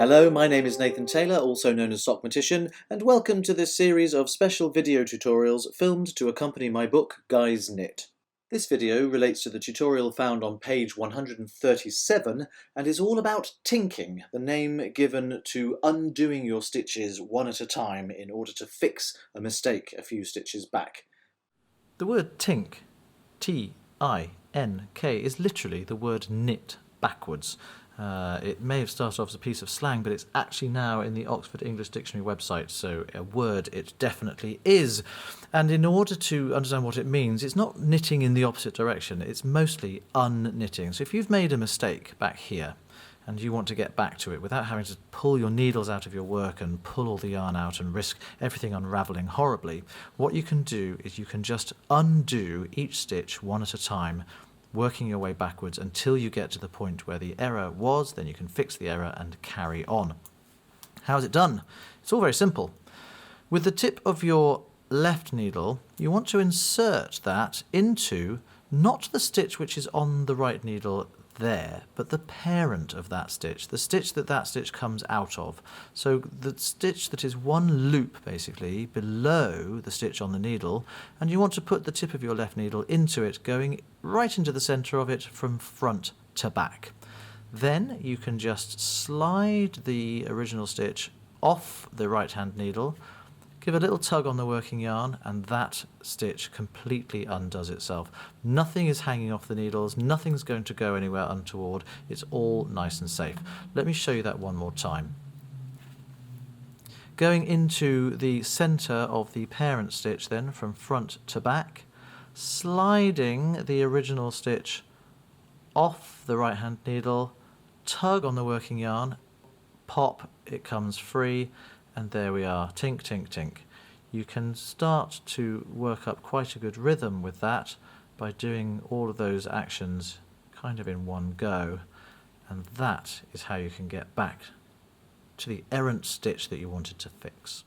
Hello, my name is Nathan Taylor, also known as Sockmatician, and welcome to this series of special video tutorials filmed to accompany my book, Guys Knit. This video relates to the tutorial found on page 137 and is all about tinking, the name given to undoing your stitches one at a time in order to fix a mistake a few stitches back. The word tink, T-I-N-K, is literally the word knit backwards. It may have started off as a piece of slang, but it's actually now in the Oxford English Dictionary website, so a word it definitely is. And in order to understand what it means, it's not knitting in the opposite direction, it's mostly unknitting. So if you've made a mistake back here, and you want to get back to it without having to pull your needles out of your work and pull all the yarn out and risk everything unravelling horribly, what you can do is you can just undo each stitch one at a time, working your way backwards until you get to the point where the error was. Then you can fix the error and carry on. How is it done? It's all very simple. With the tip of your left needle, you want to insert that into not the stitch which is on the right needle there, but the parent of that stitch, the stitch that stitch comes out of. So the stitch that is one loop basically below the stitch on the needle, and you want to put the tip of your left needle into it, going right into the center of it from front to back. Then you can just slide the original stitch off the right hand needle, give a little tug on the working yarn, and that stitch completely undoes itself. Nothing is hanging off the needles, nothing's going to go anywhere untoward, it's all nice and safe. Let me show you that one more time. Going into the center of the parent stitch then, from front to back, sliding the original stitch off the right hand needle, tug on the working yarn, pop, it comes free, and there we are, tink, tink, tink. You can start to work up quite a good rhythm with that by doing all of those actions kind of in one go, and that is how you can get back to the errant stitch that you wanted to fix.